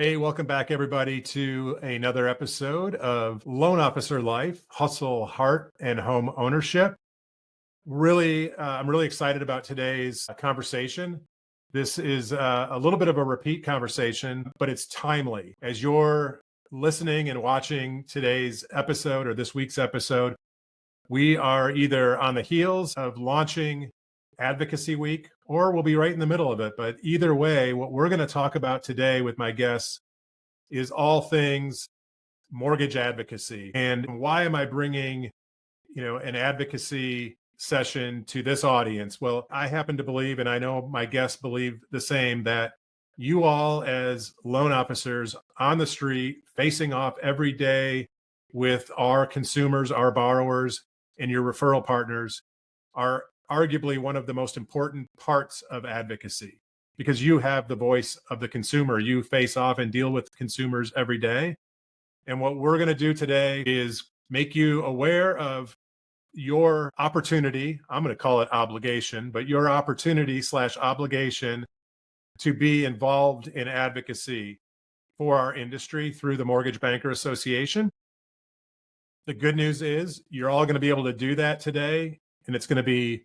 Hey, welcome back, everybody, to another episode of Loan Officer Life, Hustle, Heart, and Home Ownership. I'm really excited about today's conversation. This is a little bit of a repeat conversation, but it's timely. As you're listening and watching today's episode or this week's episode, we are either on the heels of launching Advocacy Week or we'll be right in the middle of it. But either way, what we're going to talk about today with my guests is all things mortgage advocacy. And why am I bringing, an advocacy session to this audience? Well, I happen to believe, and I know my guests believe the same, that you all as loan officers on the street facing off every day with our consumers, our borrowers, and your referral partners are arguably one of the most important parts of advocacy because you have the voice of the consumer. You face off and deal with consumers every day. And what we're going to do today is make you aware of your opportunity. I'm going to call it obligation, but your opportunity / obligation to be involved in advocacy for our industry through the Mortgage Banker Association. The good news is you're all going to be able to do that today, and it's going to be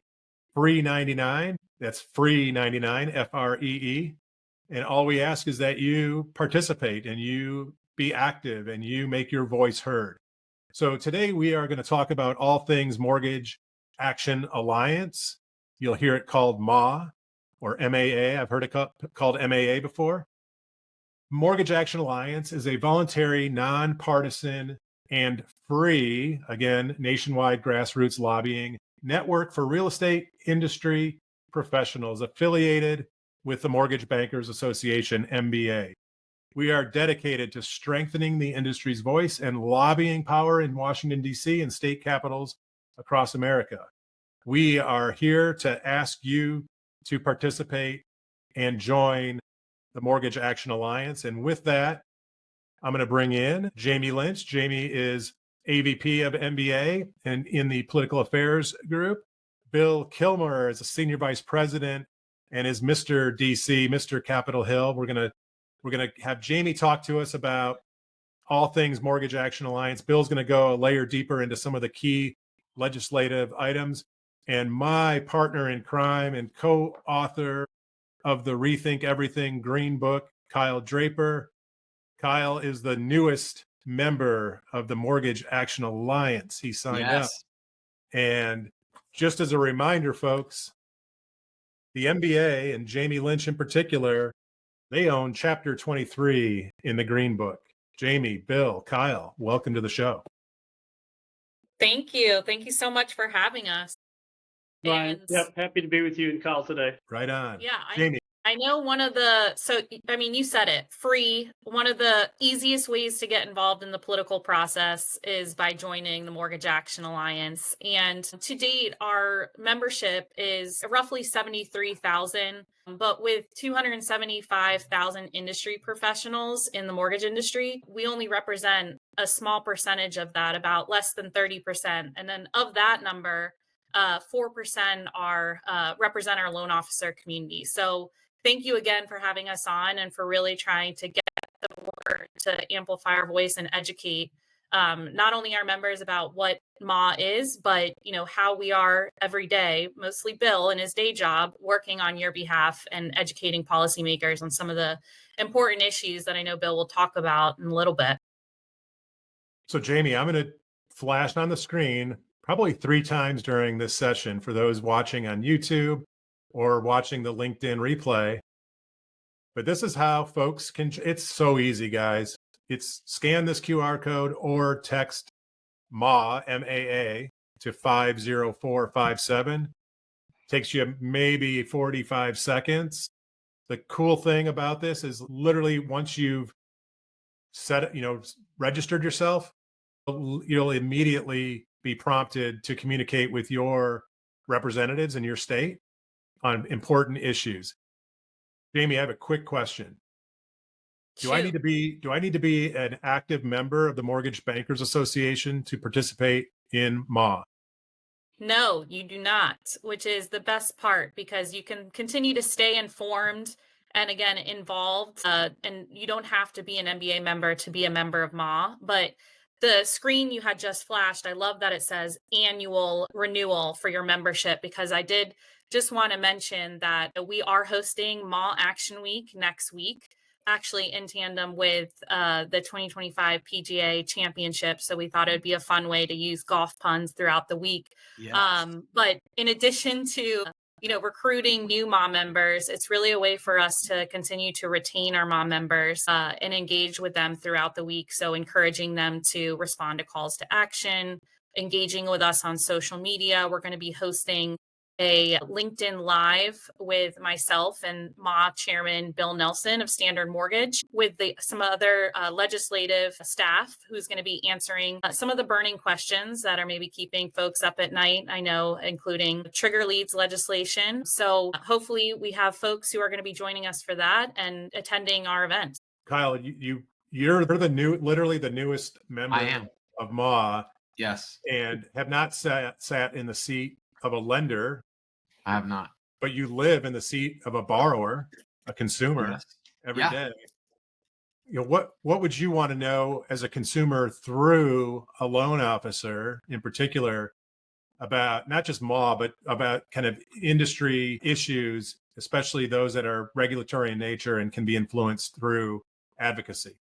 free 99. That's free 99, FREE. And all we ask is that you participate and you be active and you make your voice heard. So today we are going to talk about all things Mortgage Action Alliance. You'll hear it called MA or MAA. I've heard it called MAA before. Mortgage Action Alliance is a voluntary, nonpartisan, and free, again, nationwide grassroots lobbying network for real estate industry professionals affiliated with the Mortgage Bankers Association, MBA. We are dedicated to strengthening the industry's voice and lobbying power in Washington, D.C. and state capitals across America. We are here to ask you to participate and join the Mortgage Action Alliance. And with that, I'm going to bring in Jamey Lynch. Jamey is AVP of MBA and in the political affairs group. Bill Killmer is a senior vice president and is Mr. DC, Mr. Capitol Hill. We're going to have Jamey talk to us about all things Mortgage Action Alliance. Bill's going to go a layer deeper into some of the key legislative items. And my partner in crime and co-author of the Rethink Everything Green Book, Kyle Draper. Kyle is the newest member of the Mortgage Action Alliance. He signed up. And just as a reminder, folks, the MBA and Jamey Lynch in particular, they own Chapter 23 in the Green Book. Jamey, Bill, Kyle, welcome to the show. Thank you. Thank you so much for having us. Ryan, yep, happy to be with you and Kyle today. Right on. Yeah, Jamey. I know you said it, free. One of the easiest ways to get involved in the political process is by joining the Mortgage Action Alliance. And to date, our membership is roughly 73,000, but with 275,000 industry professionals in the mortgage industry, we only represent a small percentage of that, about less than 30%. And then of that number, 4% represent our loan officer community. So thank you again for having us on and for really trying to get the word to amplify our voice and educate not only our members about what MA is, but how we are every day, mostly Bill in his day job, working on your behalf and educating policymakers on some of the important issues that I know Bill will talk about in a little bit. So Jamey, I'm going to flash on the screen probably 3 times during this session for those watching on YouTube or watching the LinkedIn replay. But this is how folks can, it's so easy, guys. It's scan this QR code or text MA, M-A-A, to 50457. Takes you maybe 45 seconds. The cool thing about this is literally once you've registered yourself, you'll immediately be prompted to communicate with your representatives in your state on important issues. Jamey, I have a quick question. Do I need to be an active member of the Mortgage Bankers Association to participate in MA? No, you do not, which is the best part because you can continue to stay informed and again, involved. And you don't have to be an MBA member to be a member of MA, but the screen you had just flashed, I love that it says annual renewal for your membership, because I did just want to mention that we are hosting Mall Action Week next week, actually in tandem with the 2025 PGA Championship. So we thought it would be a fun way to use golf puns throughout the week. Yes. But in addition to recruiting new mom members, it's really a way for us to continue to retain our mom members and engage with them throughout the week. So encouraging them to respond to calls to action, engaging with us on social media. We're going to be hosting a LinkedIn Live with myself and MA Chairman Bill Nelson of Standard Mortgage, with some other legislative staff who's going to be answering some of the burning questions that are maybe keeping folks up at night, I know, including trigger leads legislation. So hopefully we have folks who are going to be joining us for that and attending our event. Kyle, you're literally the newest member I am. of MA. Yes. And have not sat in the seat of a lender. I have not. But you live in the seat of a borrower, a consumer, every day. What would you want to know as a consumer through a loan officer in particular about not just MA, but about kind of industry issues, especially those that are regulatory in nature and can be influenced through advocacy?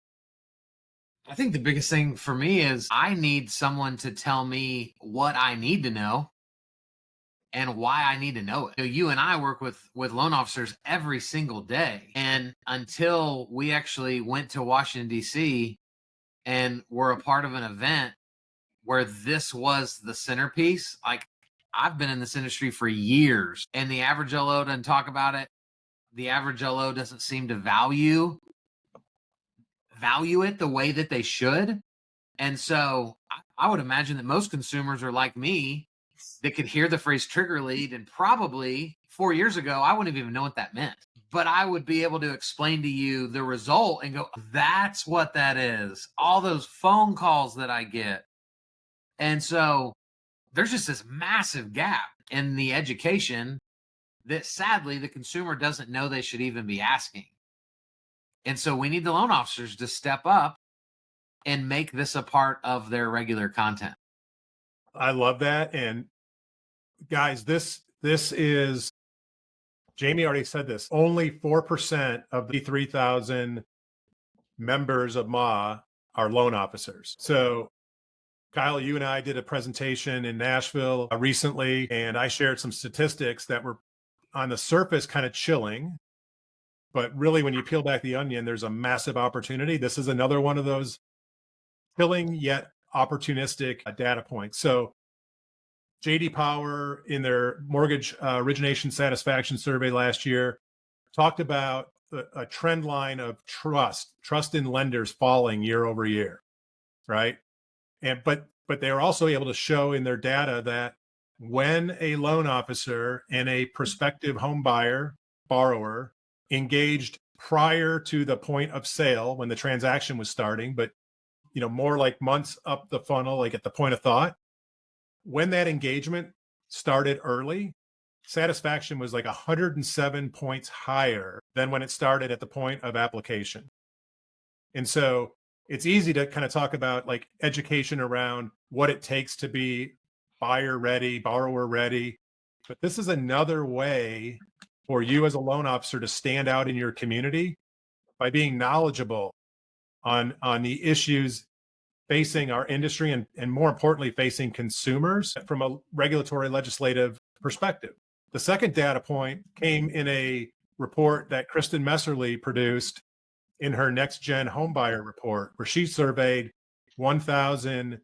I think the biggest thing for me is I need someone to tell me what I need to know and why I need to know it. You and I work with loan officers every single day. And until we actually went to Washington, D.C. and were a part of an event where this was the centerpiece, like, I've been in this industry for years, and the average LO doesn't talk about it. The average LO doesn't seem to value it the way that they should. And so I would imagine that most consumers are like me, that could hear the phrase trigger lead, and probably 4 years ago, I wouldn't even know what that meant. But I would be able to explain to you the result and go, that's what that is. All those phone calls that I get. And so there's just this massive gap in the education that sadly the consumer doesn't know they should even be asking. And so we need the loan officers to step up and make this a part of their regular content. I love that. And guys, this is, Jamey already said this, only 4% of the 3,000 members of MA are loan officers. So Kyle, you and I did a presentation in Nashville recently, and I shared some statistics that were on the surface kind of chilling. But really, when you peel back the onion, there's a massive opportunity. This is another one of those chilling yet opportunistic data points. So J.D. Power, in their mortgage origination satisfaction survey last year, talked about a trend line of trust in lenders falling year over year, right? And but they were also able to show in their data that when a loan officer and a prospective home borrower engaged prior to the point of sale, when the transaction was starting, but more like months up the funnel, like at the point of thought, when that engagement started early, satisfaction was like 107 points higher than when it started at the point of application. And so it's easy to kind of talk about like education around what it takes to be buyer ready, borrower ready. But this is another way for you as a loan officer to stand out in your community by being knowledgeable on the issues facing our industry and more importantly, facing consumers from a regulatory legislative perspective. The second data point came in a report that Kristen Messerly produced in her Next Gen Homebuyer report, where she surveyed 1,000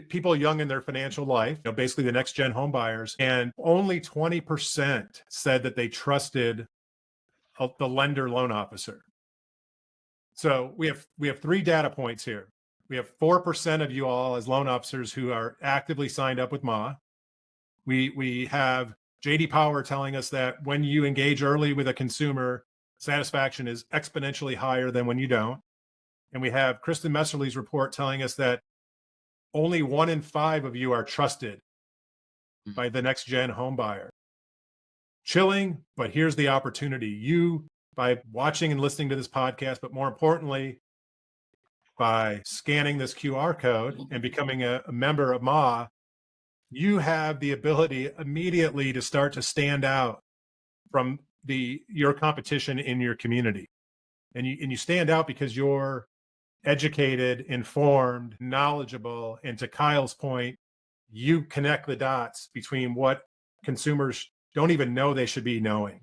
people young in their financial life, basically the next gen homebuyers, and only 20% said that they trusted the lender loan officer. So we have three data points here. We have 4% of you all as loan officers who are actively signed up with MA. We have J.D. Power telling us that when you engage early with a consumer, satisfaction is exponentially higher than when you don't. And we have Kristen Messerly's report telling us that only 1 in 5 of you are trusted by the next gen home buyer. Chilling, but here's the opportunity. You by watching and listening to this podcast, but more importantly, by scanning this QR code and becoming a member of MA, you have the ability immediately to start to stand out from your competition in your community. And you stand out because you're educated, informed, knowledgeable, and to Kyle's point, you connect the dots between what consumers don't even know they should be knowing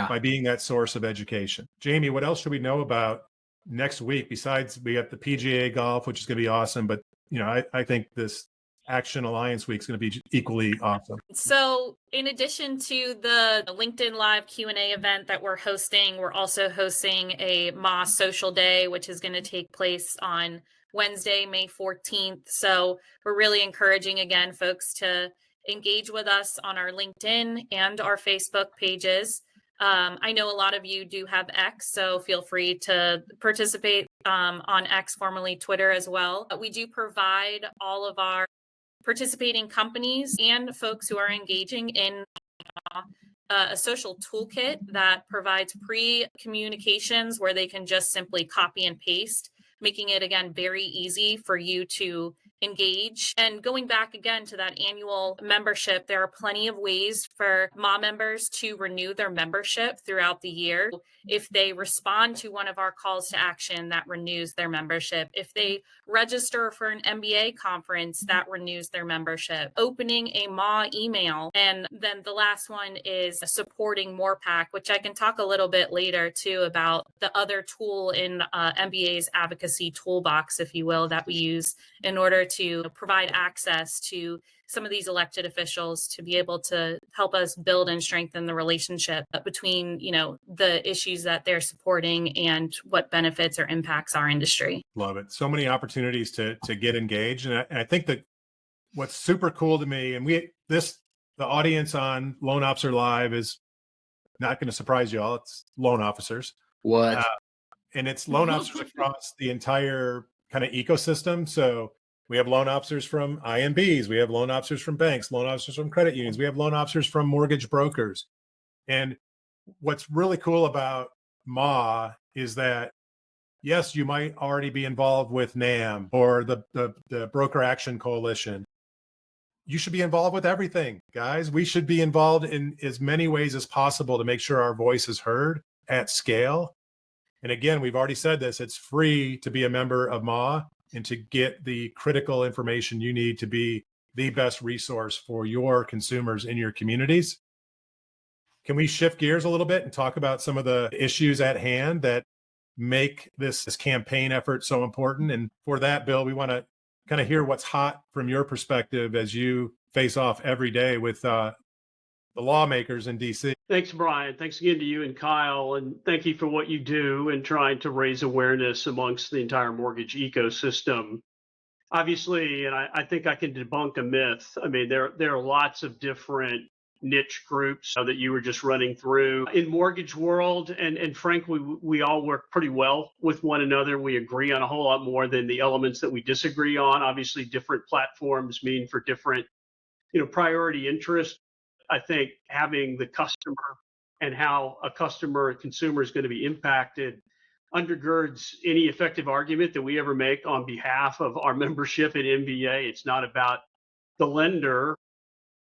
by being that source of education. Jamey, what else should we know about next week? Besides, we got the PGA golf, which is going to be awesome, but I think this Action Alliance Week is going to be equally awesome. So in addition to the LinkedIn Live Q&A event that we're hosting, we're also hosting a MA Social Day, which is going to take place on Wednesday, May 14th. So we're really encouraging, again, folks to engage with us on our LinkedIn and our Facebook pages. I know a lot of you do have X, so feel free to participate on X, formerly Twitter, as well. We do provide all of our participating companies and folks who are engaging in a social toolkit that provides pre-communications where they can just simply copy and paste, making it, again, very easy for you to engage. And going back again to that annual membership, there are plenty of ways for MA members to renew their membership throughout the year. If they respond to one of our calls to action, that renews their membership. If they register for an MBA conference, that renews their membership. Opening a MA email. And then the last one is supporting MORPAC, which I can talk a little bit later too about the other tool in MBA's advocacy toolbox, if you will, that we use in order to provide access to some of these elected officials to be able to help us build and strengthen the relationship between, the issues that they're supporting and what benefits or impacts our industry. Love it. So many opportunities to get engaged. And I think that what's super cool to me, and the audience on Loan Officer Live is not going to surprise you all. It's loan officers. What? And it's loan officers across the entire kind of ecosystem. So we have loan officers from IMBs, we have loan officers from banks, loan officers from credit unions, we have loan officers from mortgage brokers. And what's really cool about MA is that, yes, you might already be involved with NAM or the Broker Action Coalition. You should be involved with everything, guys. We should be involved in as many ways as possible to make sure our voice is heard at scale. And again, we've already said this, it's free to be a member of MA and to get the critical information you need to be the best resource for your consumers in your communities. Can we shift gears a little bit and talk about some of the issues at hand that make this campaign effort so important? And for that, Bill, we want to kind of hear what's hot from your perspective as you face off every day with the lawmakers in DC. Thanks, Brian. Thanks again to you and Kyle. And thank you for what you do in trying to raise awareness amongst the entire mortgage ecosystem. Obviously, and I think I can debunk a myth. I mean, there are lots of different niche groups that you were just running through in mortgage world. And frankly, we all work pretty well with one another. We agree on a whole lot more than the elements that we disagree on. Obviously, different platforms mean for different, priority interests. I think having the customer and how a consumer is going to be impacted undergirds any effective argument that we ever make on behalf of our membership at MBA. It's not about the lender.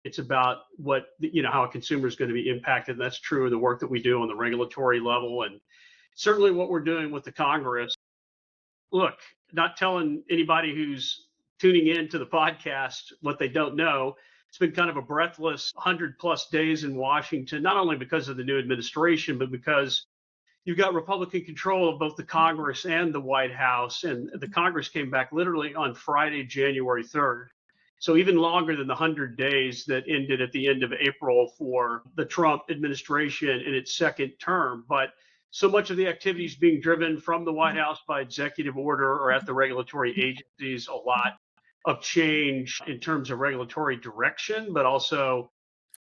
It's about how a consumer is going to be impacted. And that's true of the work that we do on the regulatory level and certainly what we're doing with the Congress. Look, not telling anybody who's tuning in to the podcast what they don't know. It's been kind of a breathless 100+ days in Washington, not only because of the new administration, but because you've got Republican control of both the Congress and the White House. And the Congress came back literally on Friday, January 3rd. So even longer than the 100 days that ended at the end of April for the Trump administration in its second term. But so much of the activity is being driven from the White House by executive order or at the regulatory agencies, a lot of change in terms of regulatory direction, but also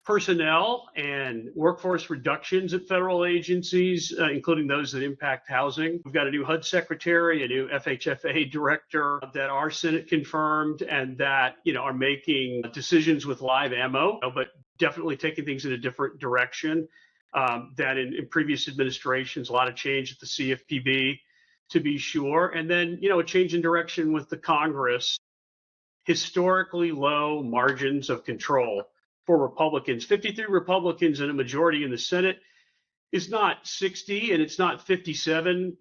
personnel and workforce reductions at federal agencies, including those that impact housing. We've got a new HUD secretary, a new FHFA director that our Senate confirmed and that, are making decisions with live ammo, but definitely taking things in a different direction. than in previous administrations. A lot of change at the CFPB, to be sure. And then, a change in direction with the Congress. Historically low margins of control for Republicans. 53 Republicans and a majority in the Senate is not 60, and it's not 57,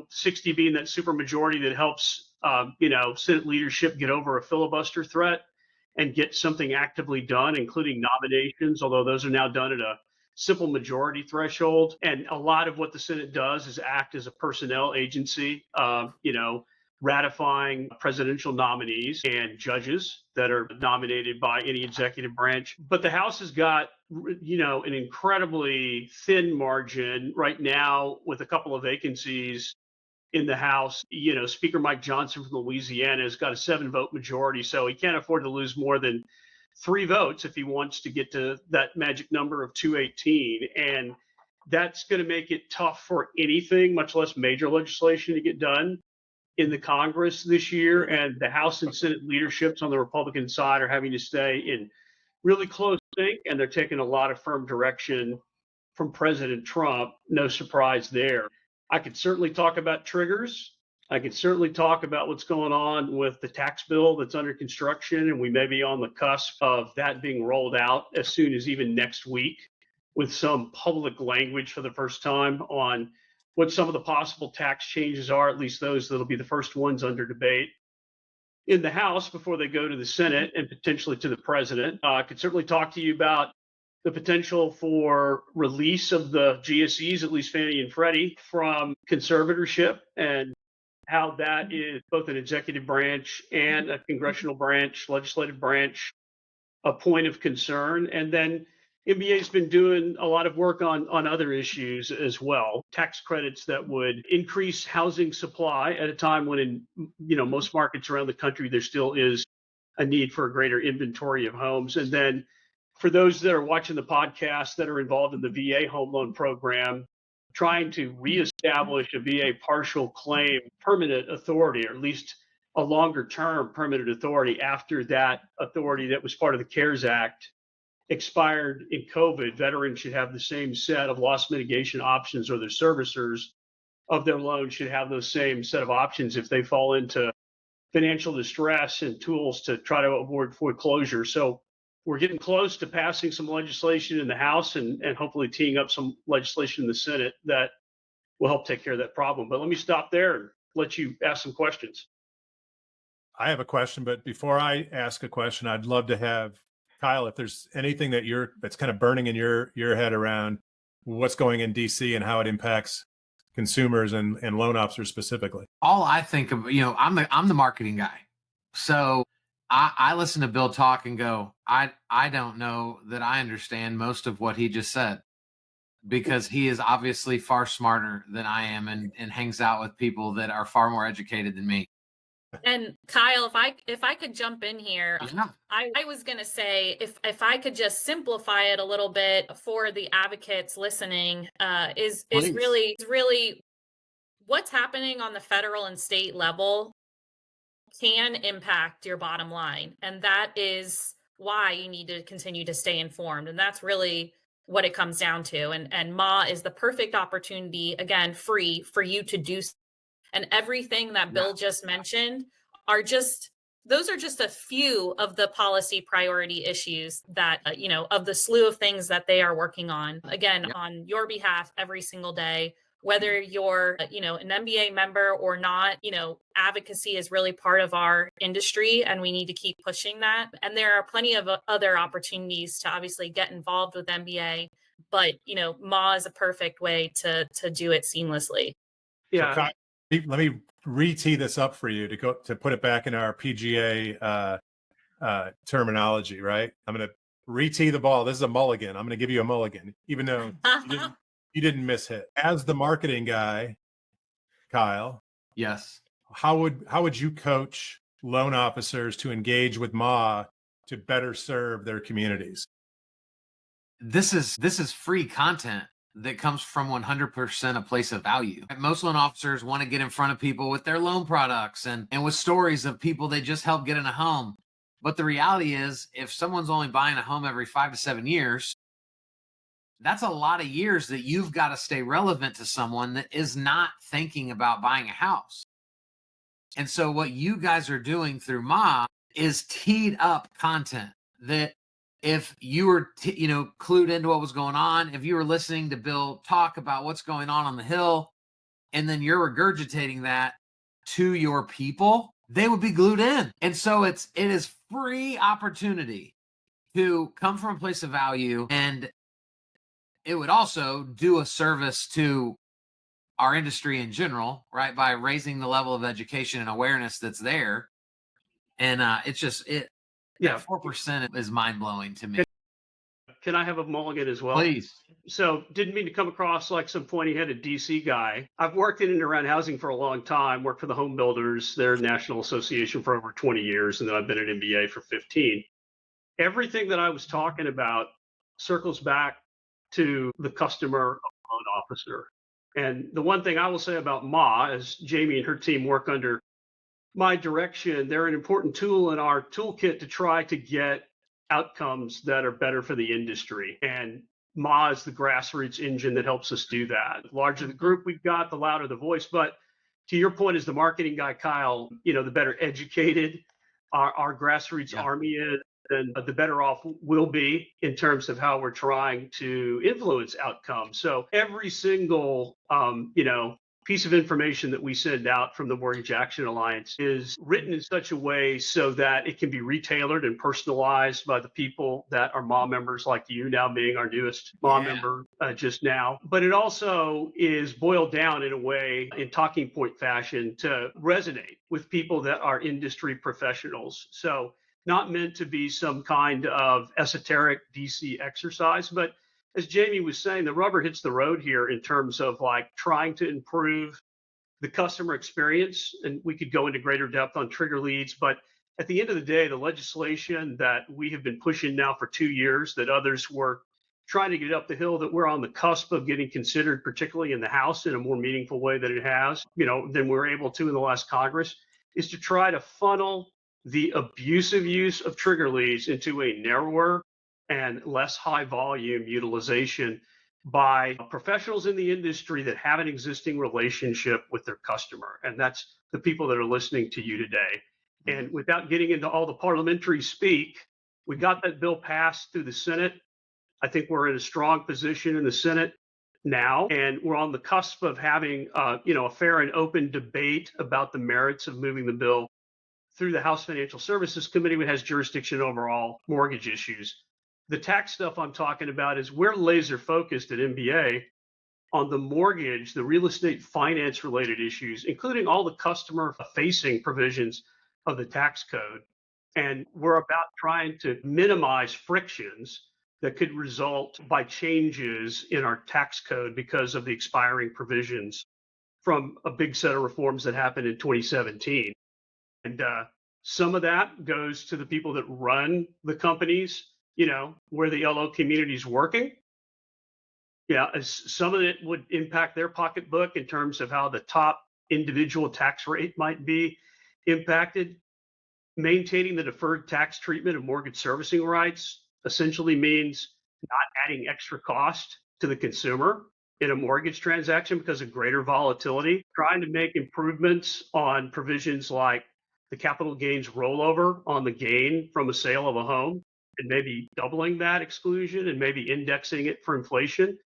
60 being that supermajority that helps, Senate leadership get over a filibuster threat and get something actively done, including nominations, although those are now done at a simple majority threshold. And a lot of what the Senate does is act as a personnel agency, ratifying presidential nominees and judges that are nominated by any executive branch. But the House has got, an incredibly thin margin right now with a couple of vacancies in the House. Speaker Mike Johnson from Louisiana has got a 7-vote majority, so he can't afford to lose more than 3 votes if he wants to get to that magic number of 218. And that's going to make it tough for anything, much less major legislation, to get done in the Congress this year. And the House and Senate leaderships on the Republican side are having to stay in really close sync, and they're taking a lot of firm direction from President Trump. No surprise there. I could certainly talk about triggers. I could certainly talk about what's going on with the tax bill that's under construction, and we may be on the cusp of that being rolled out as soon as even next week, with some public language for the first time on what some of the possible tax changes are, at least those that'll be the first ones under debate in the House before they go to the Senate and potentially to the president. I could certainly talk to you about the potential for release of the GSEs, at least Fannie and Freddie, from conservatorship, and how that is both an executive branch and a congressional branch, legislative branch, a point of concern. And then MBA's been doing a lot of work on other issues as well. Tax credits that would increase housing supply at a time when in most markets around the country there still is a need for a greater inventory of homes. And then for those that are watching the podcast that are involved in the VA home loan program, trying to reestablish a VA partial claim permanent authority, or at least a longer term permanent authority after that authority that was part of the CARES Act expired in COVID. Veterans should have the same set of loss mitigation options, or their servicers of their loan should have those same set of options if they fall into financial distress, and tools to try to avoid foreclosure. So we're getting close to passing some legislation in the House and hopefully teeing up some legislation in the Senate that will help take care of that problem. But let me stop there and let you ask some questions. I have a question, but before I ask a question, I'd love to have Kyle, if there's anything that's kind of burning in your head around what's going in DC and how it impacts consumers and loan officers specifically. All I think of, I'm the marketing guy. So I listen to Bill talk and go, I don't know that I understand most of what he just said, because he is obviously far smarter than I am and hangs out with people that are far more educated than me. And Kyle, if I could jump in here, Yeah. I was going to say, if I could just simplify it a little bit for the advocates listening, is really what's happening on the federal and state level can impact your bottom line. And that is why you need to continue to stay informed. And that's really what it comes down to. And MA is the perfect opportunity, again, free for you to do. And everything that Bill just mentioned those are just a few of the policy priority issues that, of the slew of things that they are working on, again, on your behalf every single day, whether you're, an MBA member or not. Advocacy is really part of our industry, and we need to keep pushing that. And there are plenty of other opportunities to obviously get involved with MBA, but, MA is a perfect way to do it seamlessly. Yeah. So, let me re-tee this up for you to put it back in our PGA terminology, right? I'm going to re-tee the ball. This is a mulligan. I'm going to give you a mulligan, even though you didn't miss hit. As the marketing guy, Kyle. Yes. How would you coach loan officers to engage with MA to better serve their communities? This is free content that comes from 100% a place of value. Most loan officers want to get in front of people with their loan products and with stories of people they just helped get in a home. But the reality is, if someone's only buying a home every 5 to 7 years, that's a lot of years that you've got to stay relevant to someone that is not thinking about buying a house. And so what you guys are doing through Ma is teed up content that if you were, clued into what was going on, if you were listening to Bill talk about what's going on the Hill, and then you're regurgitating that to your people, they would be glued in. And so it is free opportunity to come from a place of value, and it would also do a service to our industry in general, right? By raising the level of education and awareness that's there. And it's just, Yeah. 4% is mind blowing to me. Can I have a mulligan as well? Please. So didn't mean to come across like some pointy-headed DC guy. I've worked in and around housing for a long time, worked for the home builders, their national association for over 20 years, and then I've been at MBA for 15. Everything that I was talking about circles back to the customer loan officer. And the one thing I will say about Ma, as Jamey and her team work under my direction, they're an important tool in our toolkit to try to get outcomes that are better for the industry. And Ma is the grassroots engine that helps us do that. The larger the group we've got, the louder the voice. But to your point, as the marketing guy, Kyle, the better educated our grassroots army is, then the better off we'll be in terms of how we're trying to influence outcomes. So every single, piece of information that we send out from the Mortgage Action Alliance is written in such a way so that it can be retailored and personalized by the people that are Ma members, like you now being our newest Ma member just now. But it also is boiled down in a way, in talking point fashion, to resonate with people that are industry professionals. So not meant to be some kind of esoteric DC exercise, but as Jamey was saying, the rubber hits the road here in terms of like trying to improve the customer experience. And we could go into greater depth on trigger leads, but at the end of the day, the legislation that we have been pushing now for 2 years, that others were trying to get up the hill, that we're on the cusp of getting considered, particularly in the House, in a more meaningful way than it has, than we're able to in the last Congress, is to try to funnel the abusive use of trigger leads into a narrower and less high volume utilization by professionals in the industry that have an existing relationship with their customer. And that's the people that are listening to you today. And without getting into all the parliamentary speak, we got that bill passed through the Senate. I think we're in a strong position in the Senate now, and we're on the cusp of having a fair and open debate about the merits of moving the bill through the House Financial Services Committee, which has jurisdiction over all mortgage issues. The tax stuff I'm talking about is we're laser focused at MBA on the mortgage, the real estate finance related issues, including all the customer facing provisions of the tax code. And we're about trying to minimize frictions that could result by changes in our tax code because of the expiring provisions from a big set of reforms that happened in 2017. And some of that goes to the people that run the companies, where the LO community is working. Yeah, some of it would impact their pocketbook in terms of how the top individual tax rate might be impacted. Maintaining the deferred tax treatment of mortgage servicing rights essentially means not adding extra cost to the consumer in a mortgage transaction because of greater volatility. Trying to make improvements on provisions like the capital gains rollover on the gain from a sale of a home, and maybe doubling that exclusion and maybe indexing it for inflation.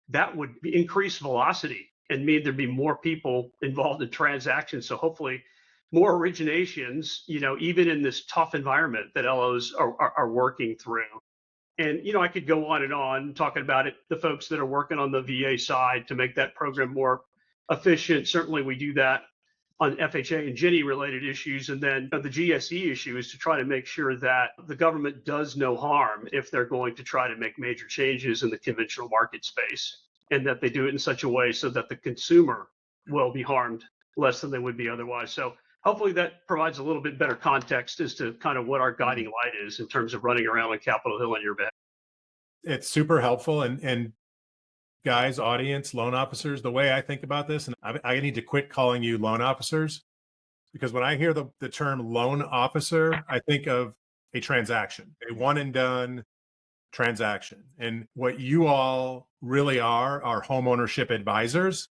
That would increase velocity and mean there'd be more people involved in transactions. So hopefully more originations, even in this tough environment that LOs are working through. And, I could go on and on talking about it, the folks that are working on the VA side to make that program more efficient. Certainly we do that on FHA and Ginnie related issues. And then the GSE issue is to try to make sure that the government does no harm if they're going to try to make major changes in the conventional market space, and that they do it in such a way so that the consumer will be harmed less than they would be otherwise. So hopefully that provides a little bit better context as to kind of what our guiding light is in terms of running around on Capitol Hill on your behalf. It's super helpful. And guys, audience, loan officers, the way I think about this, and I need to quit calling you loan officers, because when I hear the term loan officer, I think of a transaction, a one and done, transaction. And what you all really are homeownership advisors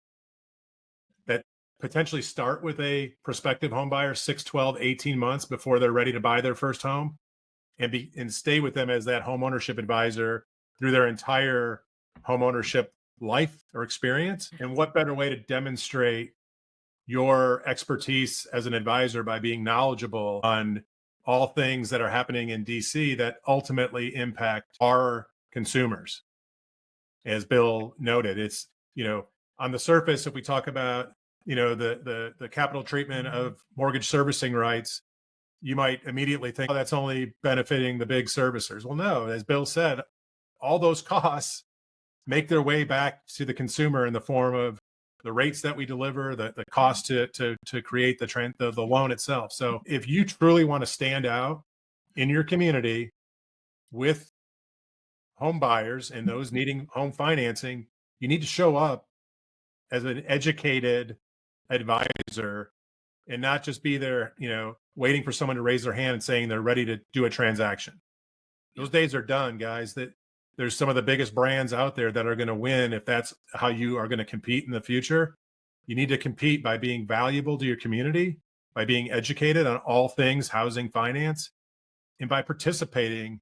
that potentially start with a prospective home buyer 6, 12, 18 months before they're ready to buy their first home, and stay with them as that homeownership advisor through their entire homeownership life or experience. And what better way to demonstrate your expertise as an advisor by being knowledgeable on all things that are happening in DC that ultimately impact our consumers. As Bill noted, it's, on the surface, if we talk about, the capital treatment of mortgage servicing rights, you might immediately think, oh, that's only benefiting the big servicers. Well, no, as Bill said, all those costs make their way back to the consumer in the form of the rates that we deliver, the cost to create the loan itself. So if you truly want to stand out in your community with home buyers and those needing home financing, you need to show up as an educated advisor and not just be there, waiting for someone to raise their hand and saying they're ready to do a transaction. Those days are done, guys. That there's some of the biggest brands out there that are going to win if that's how you are going to compete in the future. You need to compete by being valuable to your community, by being educated on all things housing finance, and by participating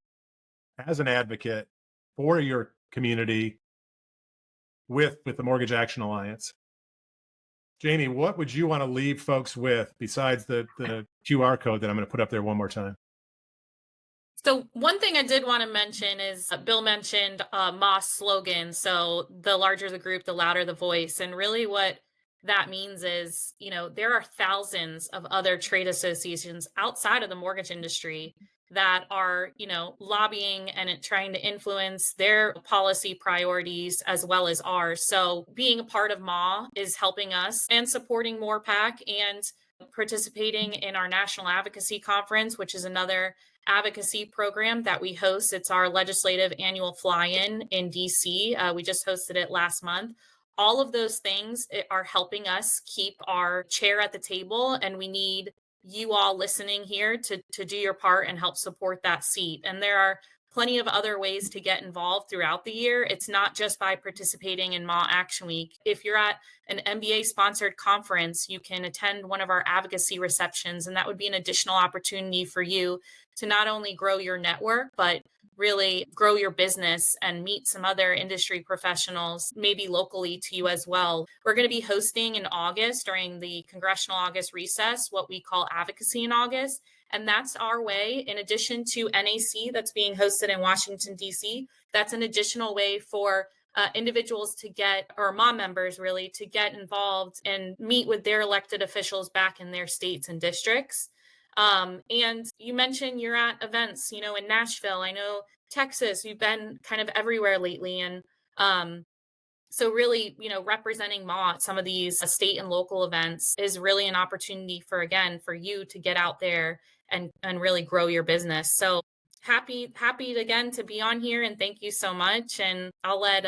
as an advocate for your community with the Mortgage Action Alliance. Jamey, what would you want to leave folks with besides the QR code that I'm going to put up there one more time? So one thing I did want to mention is Bill mentioned Moss slogan. So the larger the group, the louder the voice. And really what that means is, there are thousands of other trade associations outside of the mortgage industry that are, lobbying and trying to influence their policy priorities as well as ours. So being a part of MA is helping us and supporting MORPAC and participating in our National Advocacy Conference, which is another advocacy program that we host. It's our legislative annual fly-in in DC. We just hosted it last month. All of those things are helping us keep our chair at the table, and we need you all listening here to do your part and help support that seat. And there are plenty of other ways to get involved throughout the year. It's not just by participating in MA Action Week. If you're at an MBA sponsored conference, you can attend one of our advocacy receptions, and that would be an additional opportunity for you to not only grow your network, but really grow your business and meet some other industry professionals, maybe locally to you as well. We're going to be hosting in August during the Congressional August recess, what we call Advocacy in August. And that's our way, in addition to NAC that's being hosted in Washington, D.C., that's an additional way for individuals to get, or MA members really, to get involved and meet with their elected officials back in their states and districts. And you mentioned you're at events, in Nashville. I know Texas, you've been kind of everywhere lately. And so really, representing MA at some of these state and local events is really an opportunity for you to get out there and really grow your business. So happy again to be on here, and thank you so much. And I'll let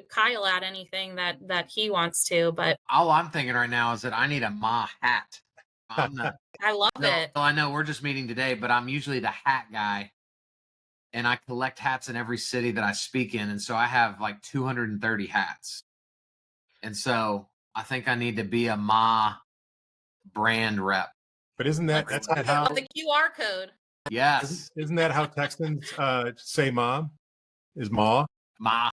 Kyle add anything that he wants to, but all I'm thinking right now is that I need a MA hat. I love it. Well, I know we're just meeting today, but I'm usually the hat guy, and I collect hats in every city that I speak in. And so I have like 230 hats. And so I think I need to be a MA brand rep. But isn't that's not how the QR code? Yes. Isn't that how Texans say mom? Is Ma? Ma.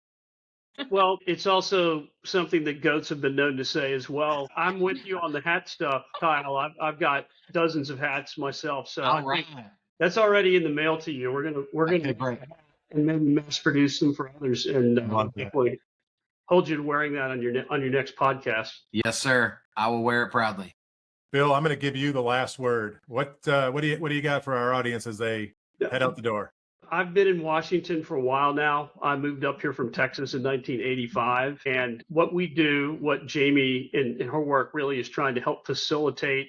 Well, it's also something that goats have been known to say as well. I'm with you on the hat stuff, Kyle. I've got dozens of hats myself, so I think that's already in the mail to you. We're gonna and maybe mass produce them for others, and hopefully hold you to wearing that on your next podcast. Yes, sir. I will wear it proudly. Bill, I'm going to give you the last word. What do you got for our audience as they head out the door? I've been in Washington for a while now. I moved up here from Texas in 1985. And what we do, what Jamey in her work really is trying to help facilitate,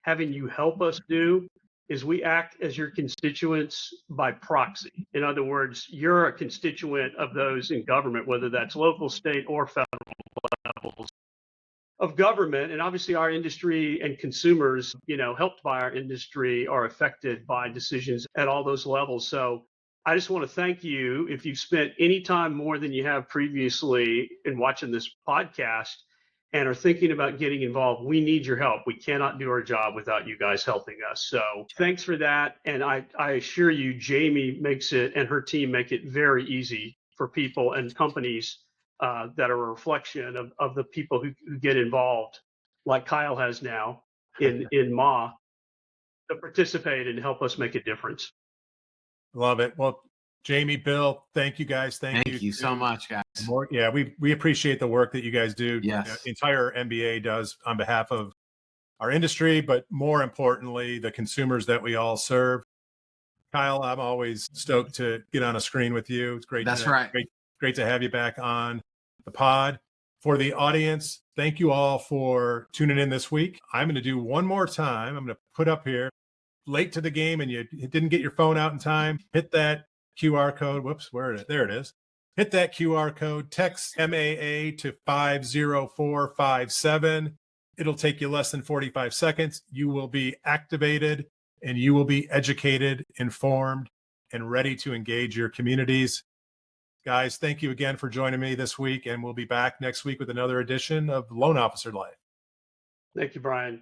having you help us do, is we act as your constituents by proxy. In other words, you're a constituent of those in government, whether that's local, state, or federal levels of government. And obviously our industry and consumers, helped by our industry, are affected by decisions at all those levels. So I just want to thank you. If you've spent any time more than you have previously in watching this podcast and are thinking about getting involved, we need your help. We cannot do our job without you guys helping us. So thanks for that. And I assure you, Jamey makes it and her team make it very easy for people and companies that are a reflection of the people who get involved, like Kyle has now in MA, to participate and help us make a difference. Love it. Well, Jamey, Bill, thank you guys. Thank you so much, guys. Yeah, we appreciate the work that you guys do. Yes. The entire MBA does on behalf of our industry, but more importantly, the consumers that we all serve. Kyle, I'm always stoked to get on a screen with you. It's great. That's right. Great to have you back on the pod. For the audience, thank you all for tuning in this week. I'm going to do one more time. I'm going to put up here, late to the game and you didn't get your phone out in time, hit that QR code. Whoops, there it is. Hit that QR code, text MAA to 50457. It'll take you less than 45 seconds. You will be activated and you will be educated, informed, and ready to engage your communities. Guys, thank you again for joining me this week, and we'll be back next week with another edition of Loan Officer Life. Thank you, Brian.